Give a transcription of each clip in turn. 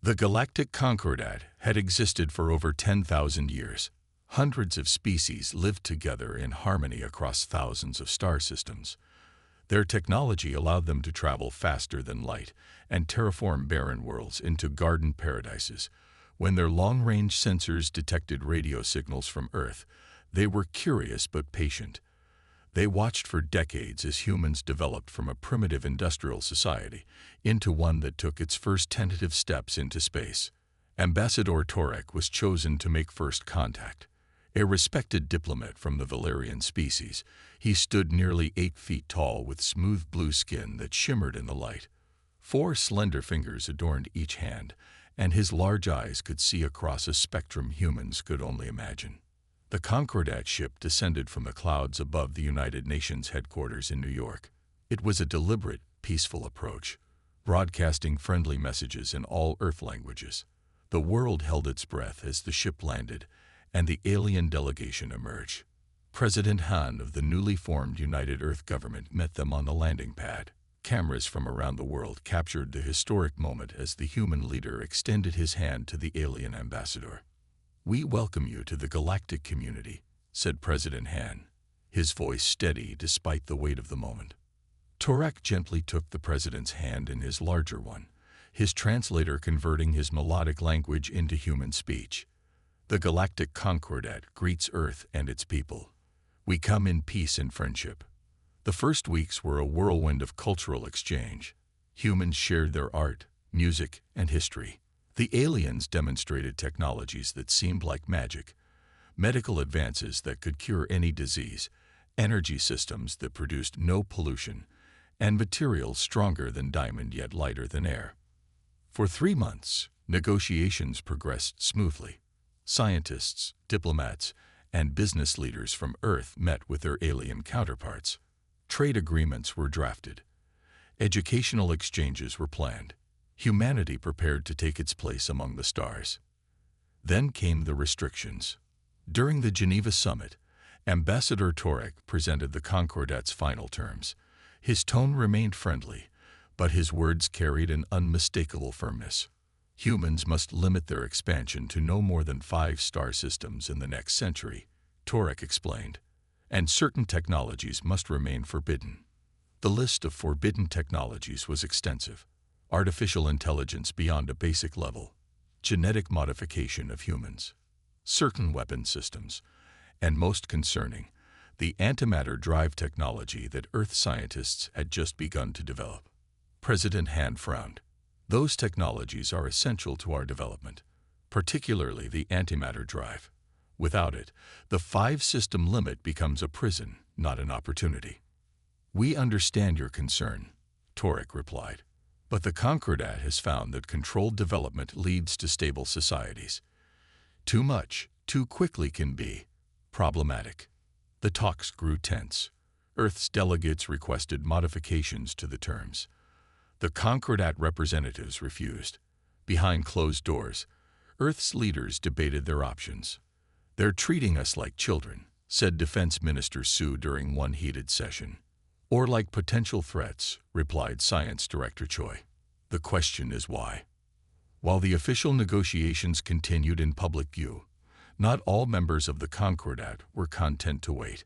The galactic concordat had existed for over 10,000 years. Hundreds of species lived together in harmony across thousands of star systems. Their technology allowed them to travel faster than light and terraform barren worlds into garden paradises. When their long-range sensors detected radio signals from Earth, they were curious but patient. They watched for decades as humans developed from a primitive industrial society into one that took its first tentative steps into space. Ambassador Torek was chosen to make first contact. A respected diplomat from the Valerian species, he stood nearly 8 feet tall with smooth blue skin that shimmered in the light. 4 slender fingers adorned each hand, and his large eyes could see across a spectrum humans could only imagine. The Concordat ship descended from the clouds above the United Nations headquarters in New York. It was a deliberate, peaceful approach, broadcasting friendly messages in all Earth languages. The world held its breath as the ship landed, and the alien delegation emerged. President Han of the newly formed United Earth government met them on the landing pad. Cameras from around the world captured the historic moment as the human leader extended his hand to the alien ambassador. "We welcome you to the galactic community," said President Han, his voice steady despite the weight of the moment. Torek gently took the president's hand in his larger one, his translator converting his melodic language into human speech. "The galactic concordat greets Earth and its people. We come in peace and friendship." The first weeks were a whirlwind of cultural exchange. Humans shared their art, music, and history. The aliens demonstrated technologies that seemed like magic, medical advances that could cure any disease, energy systems that produced no pollution, and materials stronger than diamond yet lighter than air. For 3 months, negotiations progressed smoothly. Scientists, diplomats, and business leaders from Earth met with their alien counterparts. Trade agreements were drafted. Educational exchanges were planned. Humanity prepared to take its place among the stars. Then came the restrictions. During the Geneva summit, Ambassador Torek presented the Concordat's final terms. His tone remained friendly, but his words carried an unmistakable firmness. Humans must limit their expansion to no more than 5 star systems in the next century, Torek explained, and certain technologies must remain forbidden. The list of forbidden technologies was extensive. Artificial intelligence beyond a basic level, genetic modification of humans, certain weapon systems, and most concerning, the antimatter drive technology that Earth scientists had just begun to develop. President Han frowned. "Those technologies are essential to our development, particularly the antimatter drive. Without it, the 5-system limit becomes a prison, not an opportunity." "We understand your concern," Torek replied. "But the Concordat has found that controlled development leads to stable societies. Too much, too quickly can be problematic." The talks grew tense. Earth's delegates requested modifications to the terms. The Concordat representatives refused. Behind closed doors, Earth's leaders debated their options. "They're treating us like children," said Defense Minister Su during one heated session. "Or like potential threats," replied Science Director Choi. "The question is why." While the official negotiations continued in public view, not all members of the Concordat were content to wait.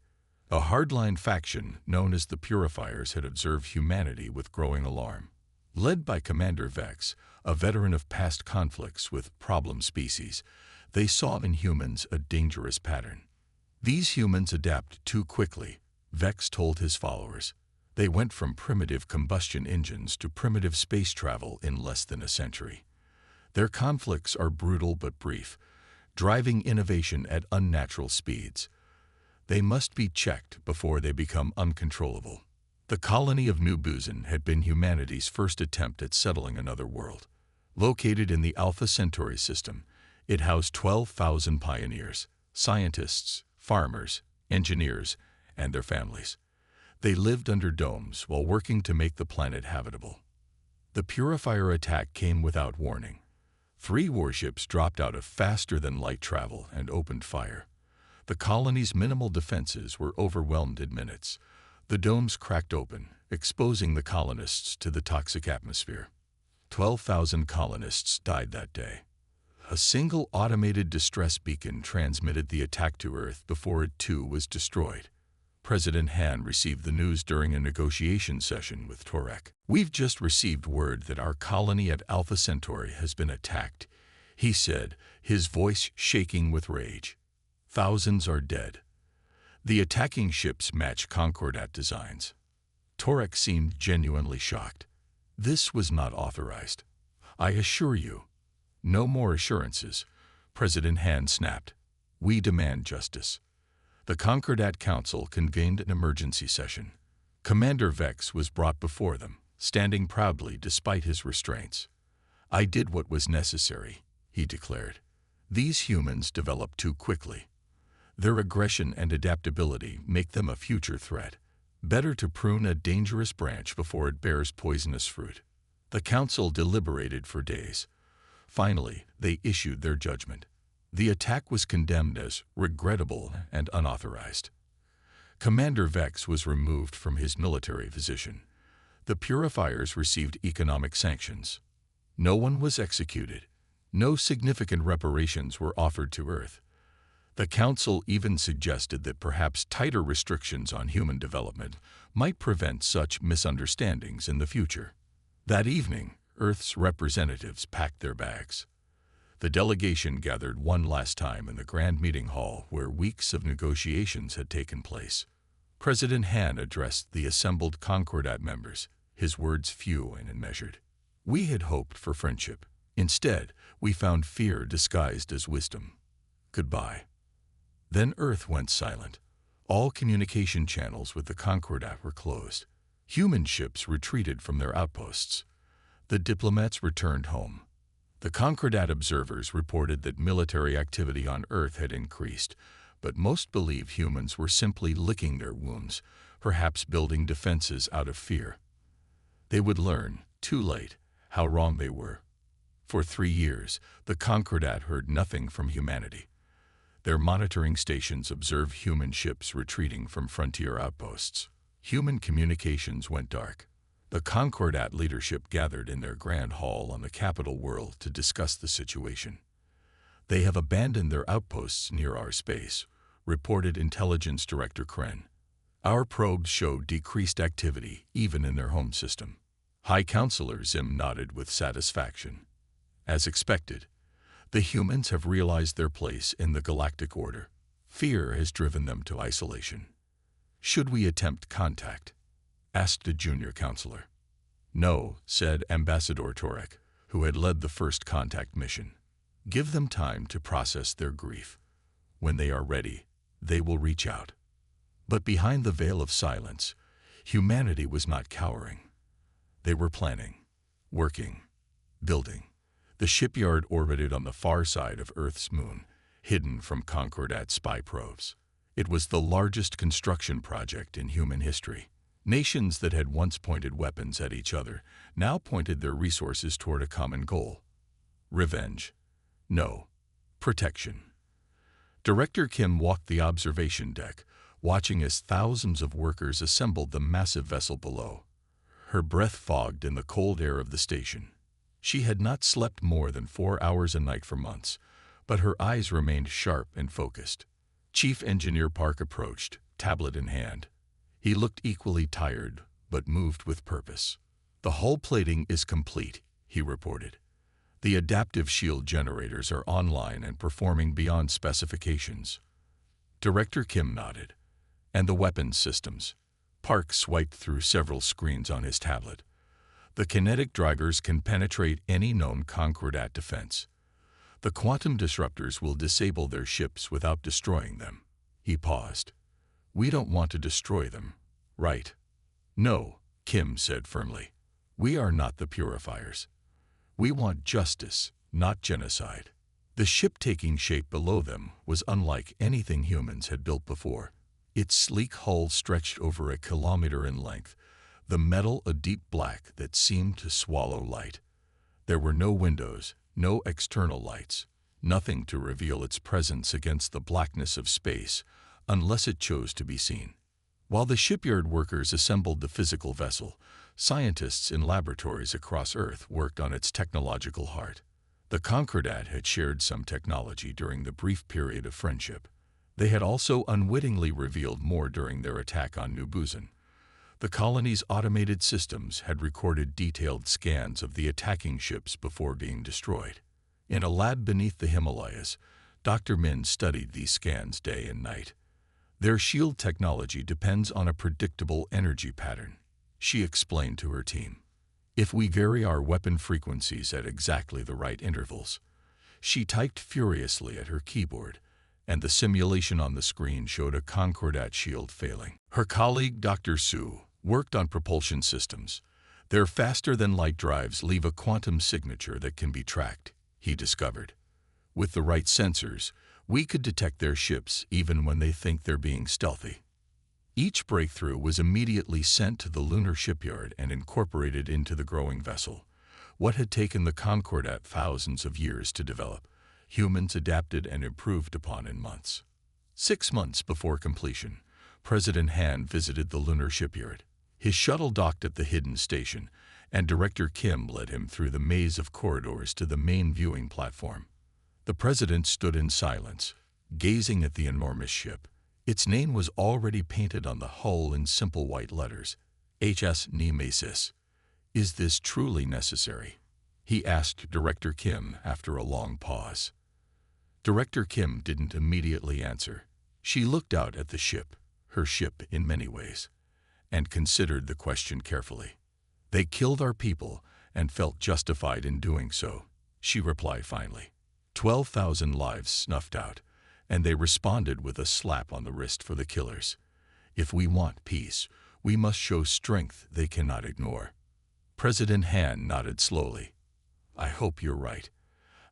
A hardline faction known as the Purifiers had observed humanity with growing alarm. Led by Commander Vex, a veteran of past conflicts with problem species, they saw in humans a dangerous pattern. "These humans adapt too quickly," Vex told his followers. "They went from primitive combustion engines to primitive space travel in less than a century. Their conflicts are brutal but brief, driving innovation at unnatural speeds. They must be checked before they become uncontrollable." The colony of New Buzan had been humanity's first attempt at settling another world. Located in the Alpha Centauri system, it housed 12,000 pioneers, scientists, farmers, engineers, and their families. They lived under domes while working to make the planet habitable. The Purifier attack came without warning. 3 warships dropped out of faster-than-light travel and opened fire. The colony's minimal defenses were overwhelmed in minutes. The domes cracked open, exposing the colonists to the toxic atmosphere. 12,000 colonists died that day. A single automated distress beacon transmitted the attack to Earth before it too was destroyed. President Han received the news during a negotiation session with Torek. "We've just received word that our colony at Alpha Centauri has been attacked," he said, his voice shaking with rage. "Thousands are dead. The attacking ships match Concordat designs." Torek seemed genuinely shocked. "This was not authorized. I assure you." "No more assurances," President Han snapped. "We demand justice." The Concordat Council convened an emergency session. Commander Vex was brought before them, standing proudly despite his restraints. "I did what was necessary," he declared. "These humans developed too quickly. Their aggression and adaptability make them a future threat. Better to prune a dangerous branch before it bears poisonous fruit." The council deliberated for days. Finally, they issued their judgment. The attack was condemned as regrettable and unauthorized. Commander Vex was removed from his military position. The purifiers received economic sanctions. No one was executed. No significant reparations were offered to Earth. The Council even suggested that perhaps tighter restrictions on human development might prevent such misunderstandings in the future. That evening, Earth's representatives packed their bags. The delegation gathered one last time in the Grand Meeting Hall where weeks of negotiations had taken place. President Han addressed the assembled Concordat members, his words few and measured. "We had hoped for friendship. Instead, we found fear disguised as wisdom. Goodbye." Then Earth went silent. All communication channels with the Concordat were closed. Human ships retreated from their outposts. The diplomats returned home. The Concordat observers reported that military activity on Earth had increased, but most believe humans were simply licking their wounds, perhaps building defenses out of fear. They would learn, too late, how wrong they were. For 3 years, the Concordat heard nothing from humanity. Their monitoring stations observed human ships retreating from frontier outposts. Human communications went dark. The Concordat leadership gathered in their grand hall on the capital world to discuss the situation. "They have abandoned their outposts near our space," reported Intelligence Director Kren. "Our probes show decreased activity even in their home system." High Counselor Zim nodded with satisfaction. As expected, the humans have realized their place in the galactic order. Fear has driven them to isolation. "Should we attempt contact?" asked a junior counselor. "No," said Ambassador Torek, who had led the first contact mission. "Give them time to process their grief. When they are ready, they will reach out." But behind the veil of silence, humanity was not cowering. They were planning, working, building. The shipyard orbited on the far side of Earth's moon, hidden from Concordat spy probes. It was the largest construction project in human history. Nations that had once pointed weapons at each other now pointed their resources toward a common goal. Revenge. No. Protection. Director Kim walked the observation deck, watching as thousands of workers assembled the massive vessel below. Her breath fogged in the cold air of the station. She had not slept more than 4 hours a night for months, but her eyes remained sharp and focused. Chief Engineer Park approached, tablet in hand. He looked equally tired, but moved with purpose. "The hull plating is complete," he reported. "The adaptive shield generators are online and performing beyond specifications." Director Kim nodded. "And the weapons systems?" Park swiped through several screens on his tablet. "The kinetic drivers can penetrate any known Concordat defense. The quantum disruptors will disable their ships without destroying them." He paused. "We don't want to destroy them, right?" "No," Kim said firmly. "We are not the purifiers. We want justice, not genocide." The ship taking shape below them was unlike anything humans had built before. Its sleek hull stretched over a kilometer in length, the metal a deep black that seemed to swallow light. There were no windows, no external lights, nothing to reveal its presence against the blackness of space, unless it chose to be seen. While the shipyard workers assembled the physical vessel, Scientists in laboratories across Earth worked on its technological heart. The Concordat had shared some technology during the brief period of friendship. They had also unwittingly revealed more during their attack on New Buzan. The colony's automated systems had recorded detailed scans of the attacking ships before being destroyed. In a lab beneath the Himalayas, Dr. Min studied these scans day and night. Their shield technology depends on a predictable energy pattern, she explained to her team. If we vary our weapon frequencies at exactly the right intervals. She typed furiously at her keyboard, and the simulation on the screen showed a Concordat shield failing. Her colleague, Dr. Su, worked on propulsion systems. Their faster-than-light drives leave a quantum signature that can be tracked, he discovered. With the right sensors, we could detect their ships even when they think they're being stealthy. Each breakthrough was immediately sent to the lunar shipyard and incorporated into the growing vessel. What had taken the Concordat thousands of years to develop, humans adapted and improved upon in months. 6 months before completion, President Han visited the lunar shipyard. His shuttle docked at the hidden station, and Director Kim led him through the maze of corridors to the main viewing platform. The president stood in silence, gazing at the enormous ship. Its name was already painted on the hull in simple white letters, HS Nemesis. Is this truly necessary? He asked Director Kim after a long pause. Director Kim didn't immediately answer. She looked out at the ship, her ship in many ways, and considered the question carefully. They killed our people and felt justified in doing so, she replied finally. 12,000 lives snuffed out, and they responded with a slap on the wrist for the killers. If we want peace, we must show strength they cannot ignore. President Han nodded slowly. I hope you're right.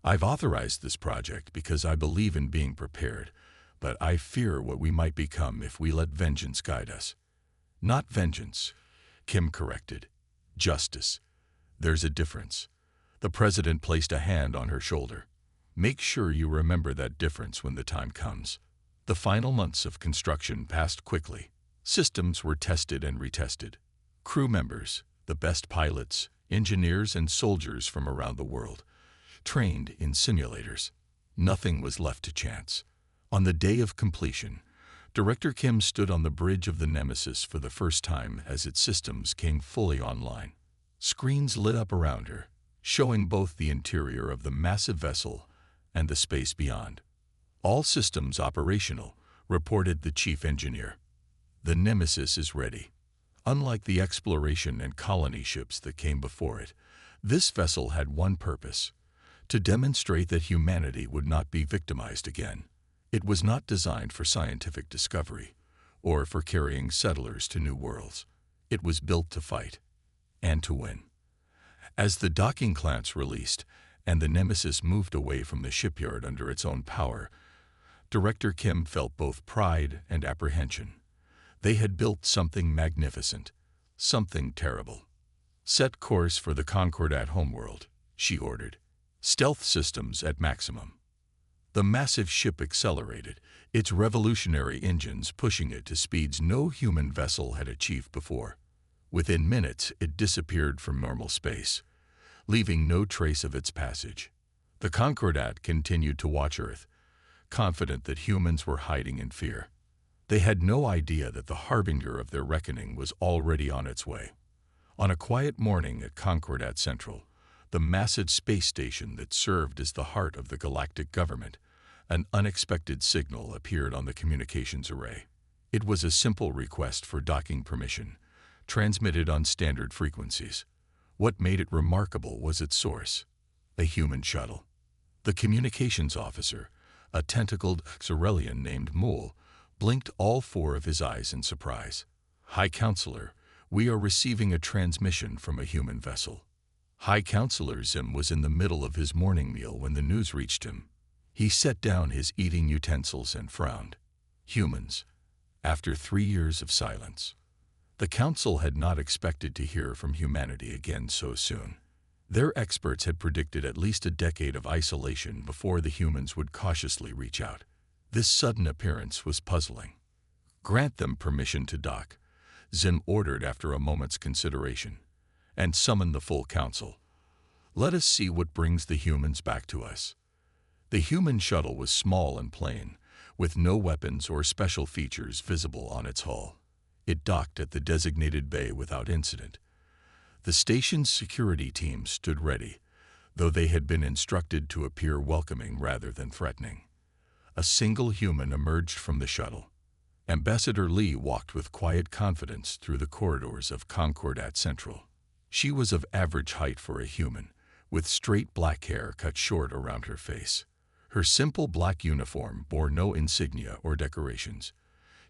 I've authorized this project because I believe in being prepared, but I fear what we might become if we let vengeance guide us. Not vengeance, Kim corrected. Justice. There's a difference. The president placed a hand on her shoulder. Make sure you remember that difference when the time comes. The final months of construction passed quickly. Systems were tested and retested. Crew members, the best pilots, engineers, and soldiers from around the world, trained in simulators. Nothing was left to chance. On the day of completion, Director Kim stood on the bridge of the Nemesis for the first time as its systems came fully online. Screens lit up around her, showing both the interior of the massive vessel and the space beyond. All systems operational, reported the chief engineer. The Nemesis is ready. Unlike the exploration and colony ships that came before it, this vessel had one purpose: to demonstrate that humanity would not be victimized again. It was not designed for scientific discovery or for carrying settlers to new worlds. It was built to fight and to win. As the docking clamps released and the Nemesis moved away from the shipyard under its own power, Director Kim felt both pride and apprehension. They had built something magnificent, something terrible. Set course for the Concordat homeworld, she ordered. Stealth systems at maximum. The massive ship accelerated, its revolutionary engines pushing it to speeds no human vessel had achieved before. Within minutes, it disappeared from normal space, leaving no trace of its passage. The Concordat continued to watch Earth, confident that humans were hiding in fear. They had no idea that the harbinger of their reckoning was already on its way. On a quiet morning at Concordat Central, the massive space station that served as the heart of the galactic government, an unexpected signal appeared on the communications array. It was a simple request for docking permission, transmitted on standard frequencies. What made it remarkable was its source: a human shuttle. The communications officer, a tentacled Xerelian named Mul, blinked all 4 of his eyes in surprise. High Counselor, we are receiving a transmission from a human vessel. High Counselor Zim was in the middle of his morning meal when the news reached him. He set down his eating utensils and frowned. Humans, after 3 years of silence. The Council had not expected to hear from humanity again so soon. Their experts had predicted at least a decade of isolation before the humans would cautiously reach out. This sudden appearance was puzzling. Grant them permission to dock, Zim ordered after a moment's consideration. and summon the full council. Let us see what brings the humans back to us. The human shuttle was small and plain, with no weapons or special features visible on its hull. It docked at the designated bay without incident. The station's security team stood ready, though they had been instructed to appear welcoming rather than threatening. A single human emerged from the shuttle. Ambassador Lee walked with quiet confidence through the corridors of Concordat Central. She was of average height for a human, with straight black hair cut short around her face. Her simple black uniform bore no insignia or decorations.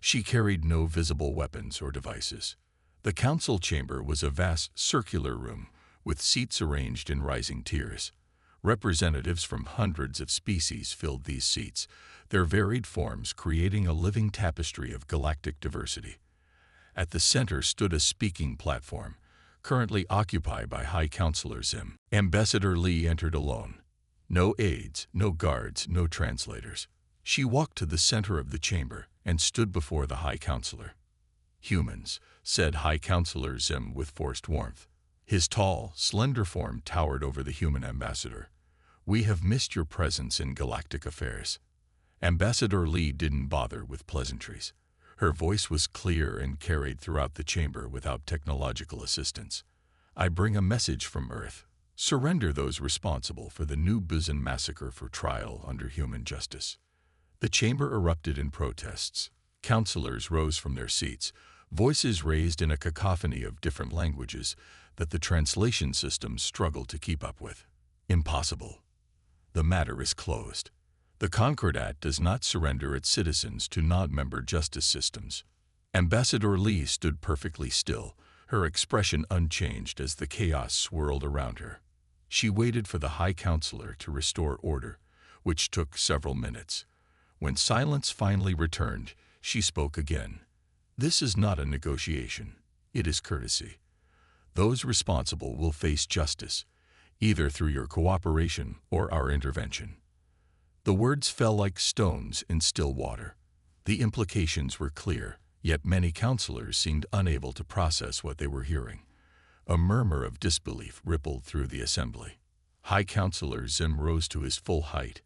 She carried no visible weapons or devices. The council chamber was a vast circular room with seats arranged in rising tiers. Representatives from hundreds of species filled these seats, their varied forms creating a living tapestry of galactic diversity. At the center stood a speaking platform, currently occupied by High Counselor Zim. Ambassador Lee entered alone. No aides, no guards, no translators. She walked to the center of the chamber and stood before the High Counselor. "Humans," said High Counselor Zim with forced warmth. His tall, slender form towered over the human ambassador. "We have missed your presence in galactic affairs." Ambassador Lee didn't bother with pleasantries. Her voice was clear and carried throughout the chamber without technological assistance. "I bring a message from Earth. Surrender those responsible for the New Busan massacre for trial under human justice." The chamber erupted in protests. Counselors rose from their seats, voices raised in a cacophony of different languages that the translation system struggled to keep up with. "Impossible. The matter is closed. The Concordat does not surrender its citizens to non-member justice systems." Ambassador Lee stood perfectly still, her expression unchanged as the chaos swirled around her. She waited for the High Counselor to restore order, which took several minutes. When silence finally returned, she spoke again. "This is not a negotiation. It is courtesy. Those responsible will face justice, either through your cooperation or our intervention." The words fell like stones in still water. The implications were clear, yet many counselors seemed unable to process what they were hearing. A murmur of disbelief rippled through the assembly. High Counselor Zim rose to his full height,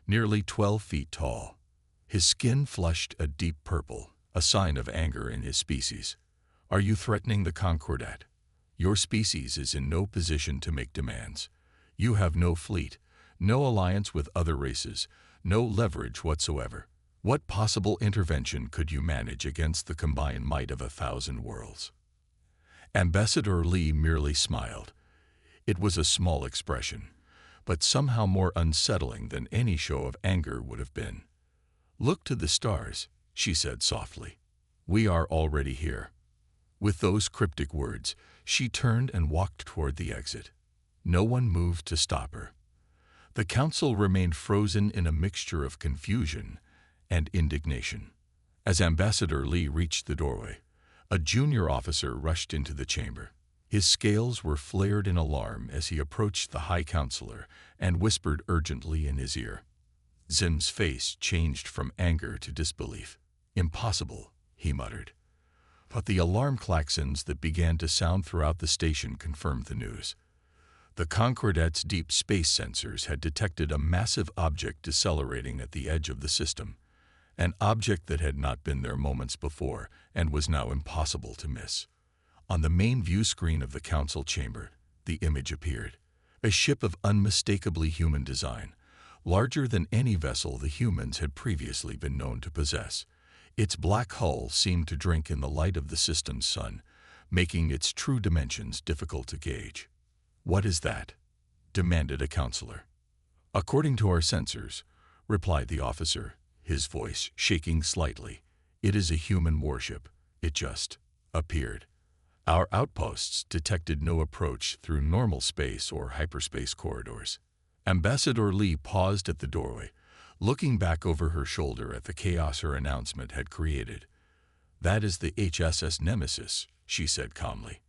nearly 12 feet tall. His skin flushed a deep purple, a sign of anger in his species. "Are you threatening the Concordat? Your species is in no position to make demands. You have no fleet, no alliance with other races, no leverage whatsoever. What possible intervention could you manage against the combined might of 1,000 worlds?" Ambassador Lee merely smiled. It was a small expression, but somehow more unsettling than any show of anger would have been. "Look to the stars," she said softly. "We are already here." With those cryptic words, she turned and walked toward the exit. No one moved to stop her. The council remained frozen in a mixture of confusion and indignation. As Ambassador Lee reached the doorway, a junior officer rushed into the chamber. His scales were flared in alarm as he approached the High Counselor and whispered urgently in his ear. Zim's face changed from anger to disbelief. "Impossible," he muttered. But the alarm klaxons that began to sound throughout the station confirmed the news. The Concordat's deep space sensors had detected a massive object decelerating at the edge of the system, an object that had not been there moments before and was now impossible to miss. On the main view screen of the council chamber, the image appeared. A ship of unmistakably human design, larger than any vessel the humans had previously been known to possess. Its black hull seemed to drink in the light of the system's sun, making its true dimensions difficult to gauge. "What is that?" demanded a counselor. "According to our sensors," replied the officer, his voice shaking slightly, "it is a human warship. It just appeared. Our outposts detected no approach through normal space or hyperspace corridors." Ambassador Lee paused at the doorway, looking back over her shoulder at the chaos her announcement had created. "That is the HSS Nemesis," she said calmly.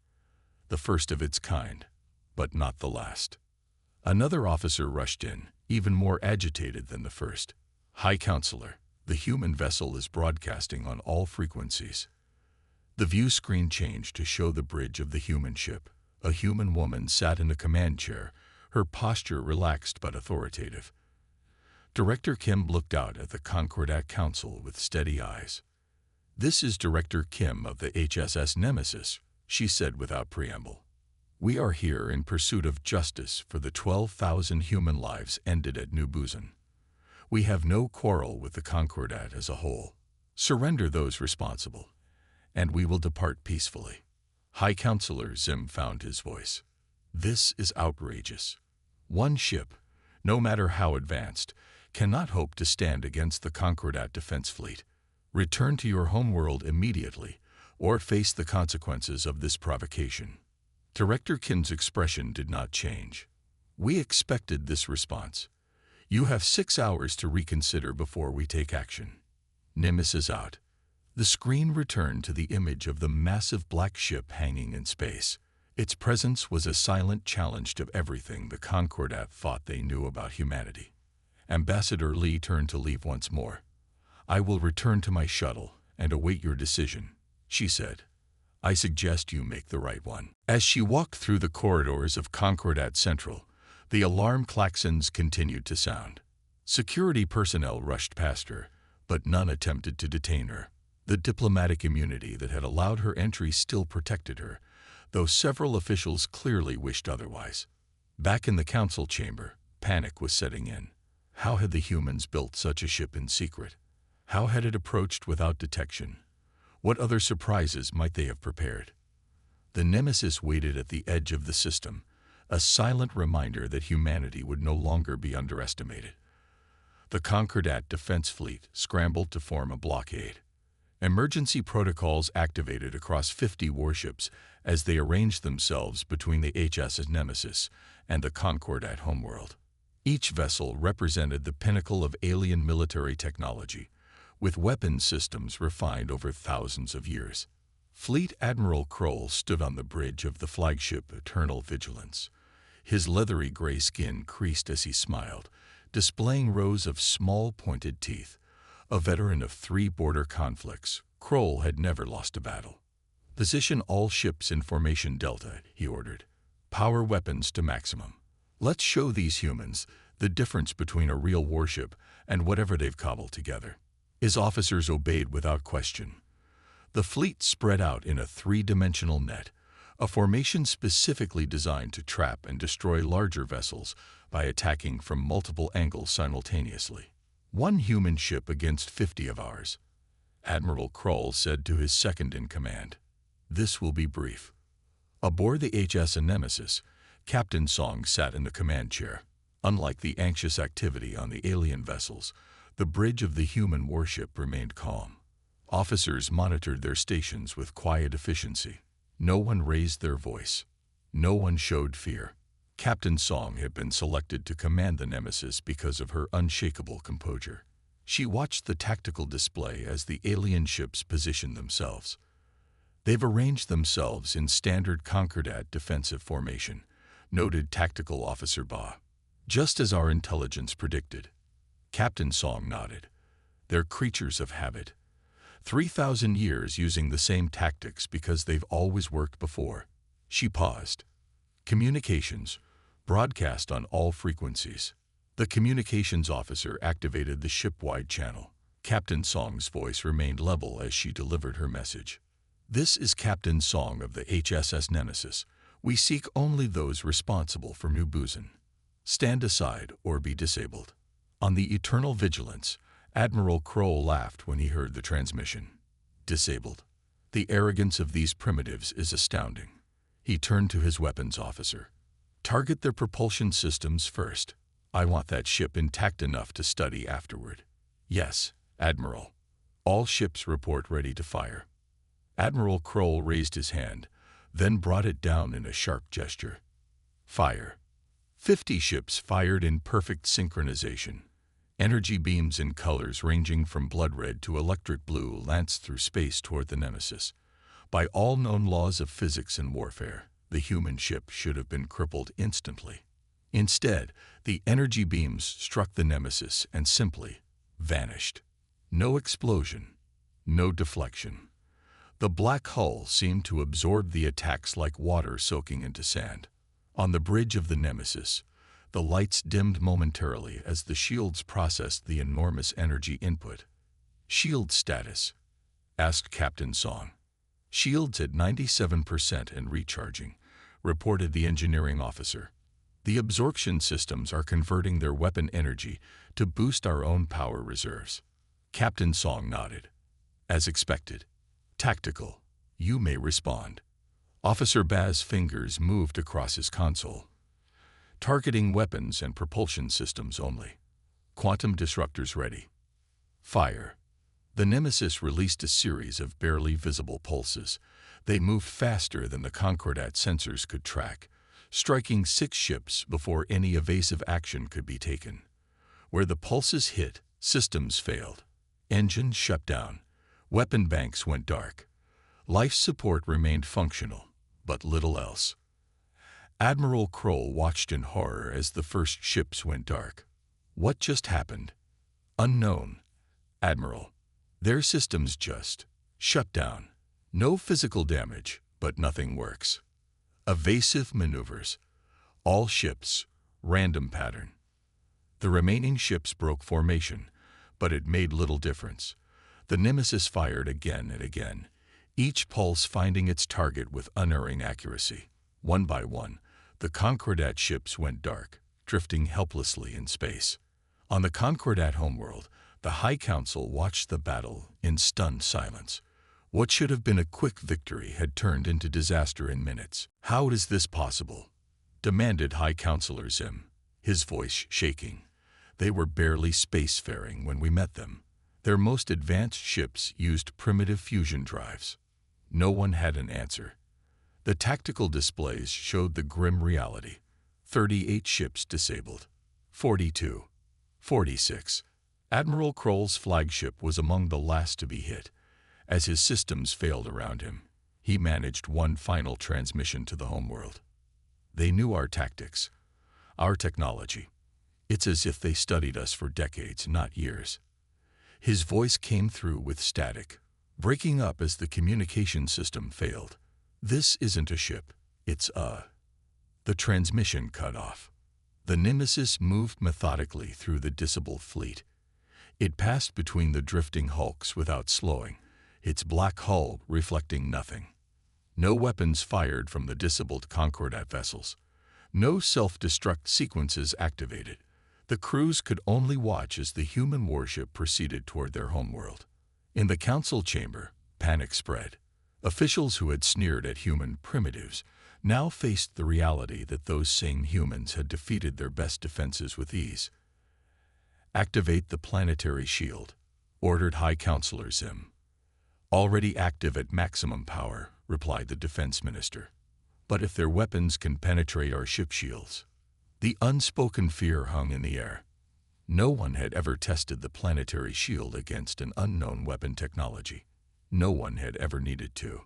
"The first of its kind, but not the last." Another officer rushed in, even more agitated than the first. "High Counselor, the human vessel is broadcasting on all frequencies." The view screen changed to show the bridge of the human ship. A human woman sat in the command chair, her posture relaxed but authoritative. Director Kim looked out at the Concordat Council with steady eyes. "This is Director Kim of the HSS Nemesis," she said without preamble. "We are here in pursuit of justice for the 12,000 human lives ended at New Busan. We have no quarrel with the Concordat as a whole. Surrender those responsible, and we will depart peacefully." High Counselor Zim found his voice. "This is outrageous. One ship, no matter how advanced, cannot hope to stand against the Concordat Defense Fleet. Return to your homeworld immediately, or face the consequences of this provocation." Director Kim's expression did not change. "We expected this response. You have 6 hours to reconsider before we take action." Nemesis out. The screen returned to the image of the massive black ship hanging in space. Its presence was a silent challenge to everything the Concordat thought they knew about humanity. Ambassador Lee turned to leave once more. "I will return to my shuttle and await your decision," she said. "I suggest you make the right one." As she walked through the corridors of Concordat Central, the alarm klaxons continued to sound. Security personnel rushed past her, but none attempted to detain her. The diplomatic immunity that had allowed her entry still protected her, though several officials clearly wished otherwise. Back in the council chamber, panic was setting in. How had the humans built such a ship in secret? How had it approached without detection? What other surprises might they have prepared? The Nemesis waited at the edge of the system, a silent reminder that humanity would no longer be underestimated. The Concordat Defense Fleet scrambled to form a blockade. Emergency protocols activated across 50 warships as they arranged themselves between the HSS Nemesis and the Concordat homeworld. Each vessel represented the pinnacle of alien military technology, with weapons systems refined over thousands of years. Fleet Admiral Kroll stood on the bridge of the flagship Eternal Vigilance. His leathery gray skin creased as he smiled, displaying rows of small pointed teeth. A veteran of 3 border conflicts, Kroll had never lost a battle. "Position all ships in formation Delta," he ordered. "Power weapons to maximum. Let's show these humans the difference between a real warship and whatever they've cobbled together." His officers obeyed without question. The fleet spread out in a 3-dimensional net, a formation specifically designed to trap and destroy larger vessels by attacking from multiple angles simultaneously. "One human ship against 50 of ours," Admiral Kroll said to his second-in-command. "This will be brief." Aboard the HS Nemesis, Captain Song sat in the command chair. Unlike the anxious activity on the alien vessels, the bridge of the human warship remained calm. Officers monitored their stations with quiet efficiency. No one raised their voice. No one showed fear. Captain Song had been selected to command the Nemesis because of her unshakable composure. She watched the tactical display as the alien ships positioned themselves. "They've arranged themselves in standard Concordat defensive formation," noted Tactical Officer Ba. "Just as our intelligence predicted." Captain Song nodded. "They're creatures of habit. 3,000 years using the same tactics because they've always worked before." She paused. "Communications. Broadcast on all frequencies." The communications officer activated the ship-wide channel. Captain Song's voice remained level as she delivered her message. "This is Captain Song of the HSS Nemesis. We seek only those responsible for New Busan. Stand aside or be disabled." On the Eternal Vigilance, Admiral Kroll laughed when he heard the transmission. "Disabled? The arrogance of these primitives is astounding." He turned to his weapons officer. "Target their propulsion systems first. I want that ship intact enough to study afterward." "Yes, Admiral." "All ships report ready to fire." Admiral Kroll raised his hand, then brought it down in a sharp gesture. "Fire." 50 ships fired in perfect synchronization. Energy beams in colors ranging from blood red to electric blue lanced through space toward the Nemesis. By all known laws of physics and warfare, the human ship should have been crippled instantly. Instead, the energy beams struck the Nemesis and simply vanished. No explosion, no deflection. The black hull seemed to absorb the attacks like water soaking into sand. On the bridge of the Nemesis, the lights dimmed momentarily as the shields processed the enormous energy input. "Shield status?" asked Captain Song. "Shields at 97% and recharging," reported the engineering officer. "The absorption systems are converting their weapon energy to boost our own power reserves." Captain Song nodded. "As expected. Tactical. You may respond." Officer Baz's fingers moved across his console. "Targeting weapons and propulsion systems only. Quantum disruptors ready. Fire." The Nemesis released a series of barely visible pulses. They moved faster than the Concordat sensors could track, striking 6 ships before any evasive action could be taken. Where the pulses hit, systems failed. Engines shut down. Weapon banks went dark. Life support remained functional, but little else. Admiral Kroll watched in horror as the first ships went dark. "What just happened?" "Unknown, Admiral. Their systems just shut down. No physical damage, but nothing works. Evasive maneuvers. All ships, random pattern." The remaining ships broke formation, but it made little difference. The Nemesis fired again and again, each pulse finding its target with unerring accuracy. One by one, the Concordat ships went dark, drifting helplessly in space. On the Concordat homeworld, the High Council watched the battle in stunned silence. What should have been a quick victory had turned into disaster in minutes. "How is this possible?" demanded High Councilor Zim, his voice shaking. "They were barely spacefaring when we met them. Their most advanced ships used primitive fusion drives." No one had an answer. The tactical displays showed the grim reality. 38 ships disabled. 42. 46. Admiral Kroll's flagship was among the last to be hit. As his systems failed around him, he managed one final transmission to the homeworld. "They knew our tactics, our technology. It's as if they studied us for decades, not years." His voice came through with static, breaking up as the communication system failed. "This isn't a ship, it's a..." The transmission cut off. The Nemesis moved methodically through the disabled fleet. It passed between the drifting hulks without slowing, its black hull reflecting nothing. No weapons fired from the disabled Concordat vessels. No self-destruct sequences activated. The crews could only watch as the human warship proceeded toward their homeworld. In the council chamber, panic spread. Officials who had sneered at human primitives now faced the reality that those same humans had defeated their best defenses with ease. "Activate the planetary shield," ordered High Councilor Zim. "Already active at maximum power," replied the defense minister. "But if their weapons can penetrate our ship shields..." The unspoken fear hung in the air. No one had ever tested the planetary shield against an unknown weapon technology. No one had ever needed to.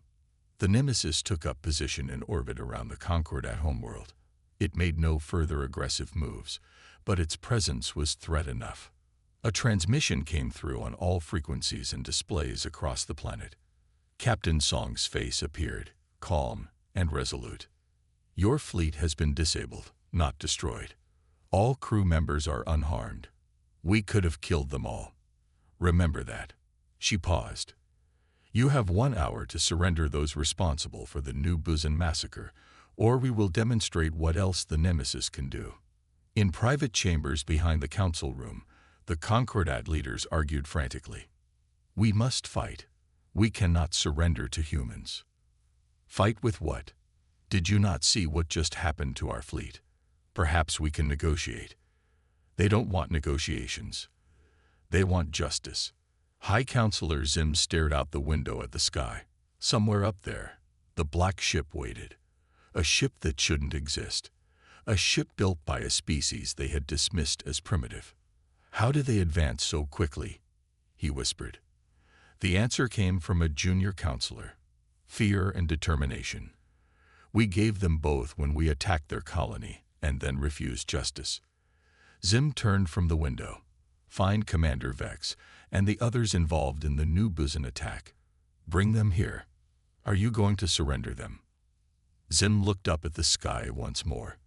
The Nemesis took up position in orbit around the Concordat homeworld. It made no further aggressive moves, but its presence was threat enough. A transmission came through on all frequencies and displays across the planet. Captain Song's face appeared, calm and resolute. "Your fleet has been disabled, not destroyed. All crew members are unharmed. We could have killed them all. Remember that." She paused. "You have 1 hour to surrender those responsible for the New Busan massacre, or we will demonstrate what else the Nemesis can do." In private chambers behind the council room, the Concordat leaders argued frantically. "We must fight. We cannot surrender to humans." "Fight with what? Did you not see what just happened to our fleet? Perhaps we can negotiate." "They don't want negotiations. They want justice." High Councilor Zim stared out the window at the sky. Somewhere up there, the black ship waited. A ship that shouldn't exist. A ship built by a species they had dismissed as primitive. "How did they advance so quickly?" he whispered. The answer came from a junior counselor. "Fear and determination. We gave them both when we attacked their colony and then refused justice." Zim turned from the window. "Find Commander Vex and the others involved in the New Busan attack. Bring them here." Are you going to surrender them? Zim looked up at the sky once more.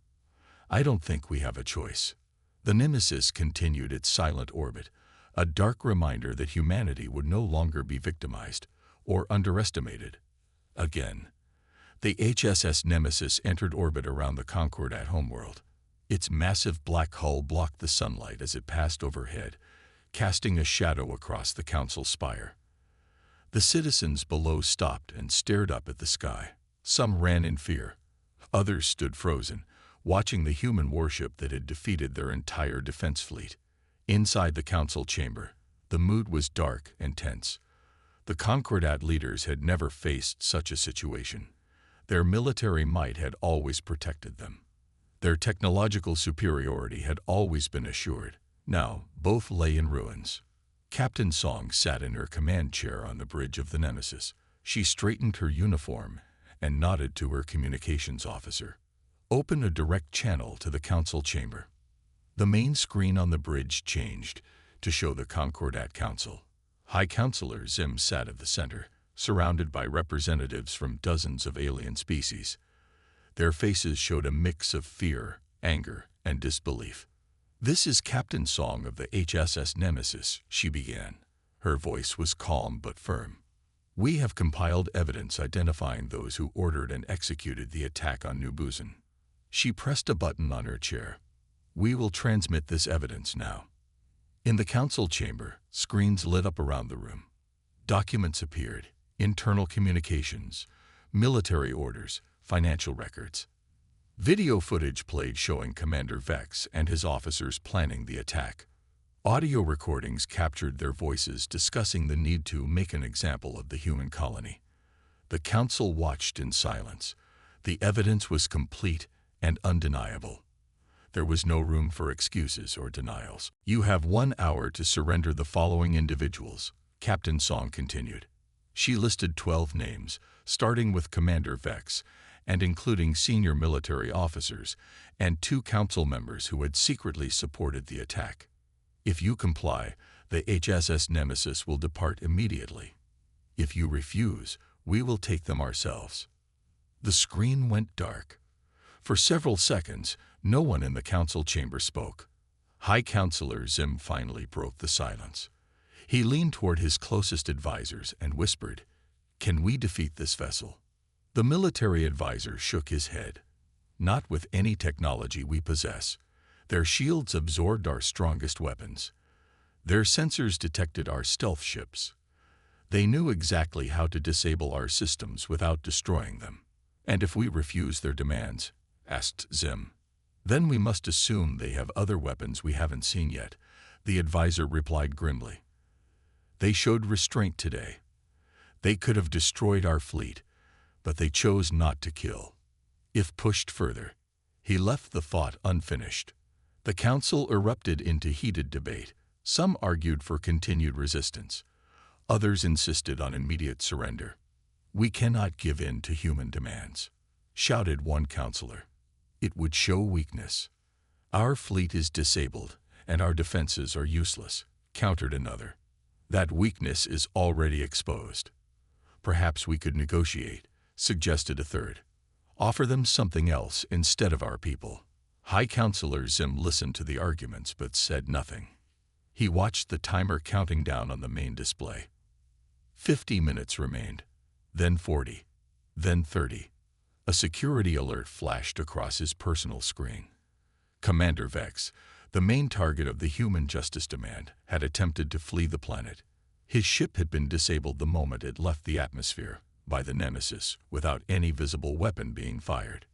I don't think we have a choice. The Nemesis continued its silent orbit, a dark reminder that humanity would no longer be victimized or underestimated. Again, the HSS Nemesis entered orbit around the Concordat homeworld. Its massive black hull blocked the sunlight as it passed overhead, casting a shadow across the council spire. The citizens below stopped and stared up at the sky. Some ran in fear. Others stood frozen, watching the human warship that had defeated their entire defense fleet. Inside the council chamber, the mood was dark and tense. The Concordat leaders had never faced such a situation. Their military might had always protected them. Their technological superiority had always been assured. Now, both lay in ruins. Captain Song sat in her command chair on the bridge of the Nemesis. She straightened her uniform and nodded to her communications officer. Open a direct channel to the council chamber. The main screen on the bridge changed to show the Concordat Council. High Counselor Zim sat at the center, surrounded by representatives from dozens of alien species. Their faces showed a mix of fear, anger, and disbelief. This is Captain Song of the HSS Nemesis, she began. Her voice was calm but firm. We have compiled evidence identifying those who ordered and executed the attack on New Buzan. She pressed a button on her chair. We will transmit this evidence now. In the council chamber, screens lit up around the room. Documents appeared, internal communications, military orders, financial records. Video footage played showing Commander Vex and his officers planning the attack. Audio recordings captured their voices discussing the need to make an example of the human colony. The council watched in silence. The evidence was complete and undeniable. There was no room for excuses or denials. You have 1 hour to surrender the following individuals, Captain Song continued. She listed 12 names, starting with Commander Vex, and including senior military officers and 2 council members who had secretly supported the attack. If you comply, the HSS Nemesis will depart immediately. If you refuse, we will take them ourselves. The screen went dark. For several seconds, no one in the council chamber spoke. High Counselor Zim finally broke the silence. He leaned toward his closest advisors and whispered, "Can we defeat this vessel?" The military advisor shook his head. "Not with any technology we possess. Their shields absorbed our strongest weapons. Their sensors detected our stealth ships. They knew exactly how to disable our systems without destroying them." "And if we refuse their demands?" asked Zim. "Then we must assume they have other weapons we haven't seen yet," the advisor replied grimly. "They showed restraint today. They could have destroyed our fleet, but they chose not to kill. If pushed further." He left the thought unfinished. The council erupted into heated debate. Some argued for continued resistance. Others insisted on immediate surrender. "We cannot give in to human demands," shouted one counselor. "It would show weakness." "Our fleet is disabled, and our defenses are useless," countered another. "That weakness is already exposed." "Perhaps we could negotiate," suggested a third. "Offer them something else instead of our people." High Counselor Zim listened to the arguments but said nothing. He watched the timer counting down on the main display. 50 minutes remained, then 40, then 30. A security alert flashed across his personal screen. Commander Vex, the main target of the human justice demand, had attempted to flee the planet. His ship had been disabled the moment it left the atmosphere by the Nemesis without any visible weapon being fired.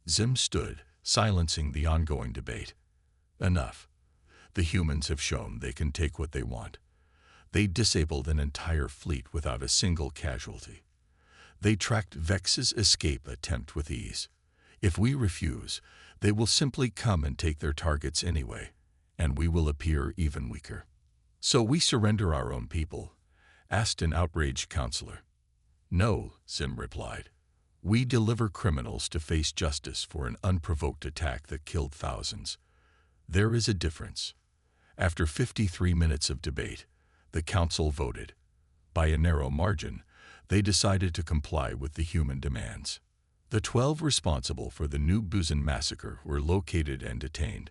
Zim stood, silencing the ongoing debate. Enough. The humans have shown they can take what they want. They disabled an entire fleet without a single casualty. They tracked Vex's escape attempt with ease. If we refuse, they will simply come and take their targets anyway, and we will appear even weaker. "So we surrender our own people?" asked an outraged counselor. "No," Zim replied. "We deliver criminals to face justice for an unprovoked attack that killed thousands. There is a difference." After 53 minutes of debate, the council voted. By a narrow margin, they decided to comply with the human demands. The 12 responsible for the New Buzan massacre were located and detained.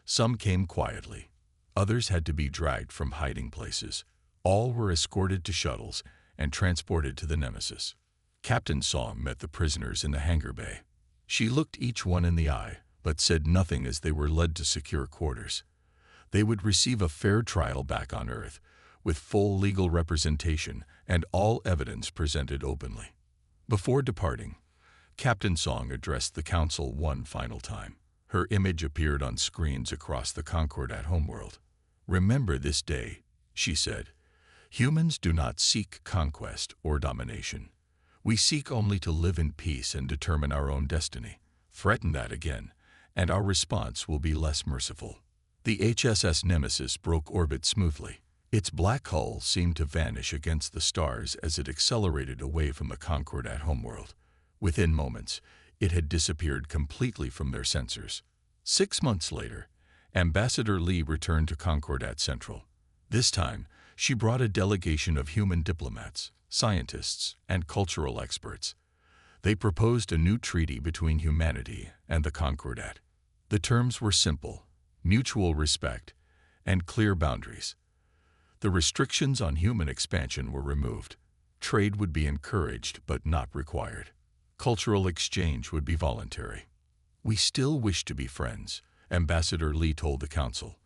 Some came quietly. Others had to be dragged from hiding places. All were escorted to shuttles and transported to the Nemesis. Captain Song met the prisoners in the hangar bay. She looked each one in the eye, but said nothing as they were led to secure quarters. They would receive a fair trial back on Earth, with full legal representation and all evidence presented openly. Before departing, Captain Song addressed the Council one final time. Her image appeared on screens across the Concordat homeworld. "Remember this day," she said. "Humans do not seek conquest or domination. We seek only to live in peace and determine our own destiny. Threaten that again, and our response will be less merciful." The HSS Nemesis broke orbit smoothly. Its black hull seemed to vanish against the stars as it accelerated away from the Concordat homeworld. Within moments, it had disappeared completely from their sensors. 6 months later, Ambassador Lee returned to Concordat Central. This time, she brought a delegation of human diplomats, scientists, and cultural experts. They proposed a new treaty between humanity and the Concordat. The terms were simple: mutual respect and clear boundaries. The restrictions on human expansion were removed. Trade would be encouraged but not required. Cultural exchange would be voluntary. "We still wish to be friends," Ambassador Lee told the Council.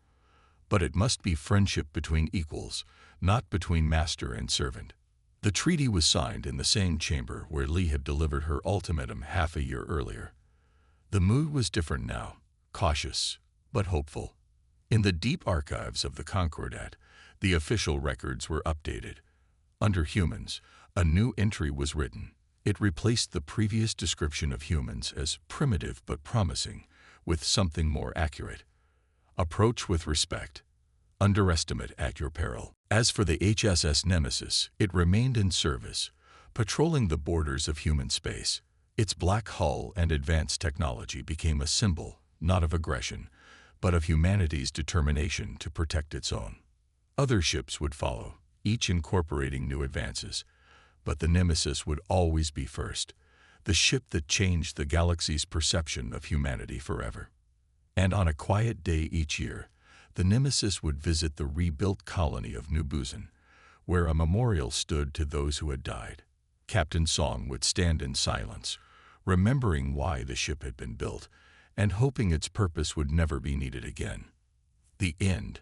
"But it must be friendship between equals, not between master and servant." The treaty was signed in the same chamber where Lee had delivered her ultimatum half a year earlier. The mood was different now, cautious but hopeful. In the deep archives of the Concordat, the official records were updated. Under humans, a new entry was written. It replaced the previous description of humans as primitive but promising with something more accurate. "Approach with respect. Underestimate at your peril." As for the HSS Nemesis, it remained in service, patrolling the borders of human space. Its black hull and advanced technology became a symbol, not of aggression, but of humanity's determination to protect its own. Other ships would follow, each incorporating new advances, but the Nemesis would always be first, the ship that changed the galaxy's perception of humanity forever. And on a quiet day each year, the Nemesis would visit the rebuilt colony of New Buzan, where a memorial stood to those who had died. Captain Song would stand in silence, remembering why the ship had been built, and hoping its purpose would never be needed again. The end.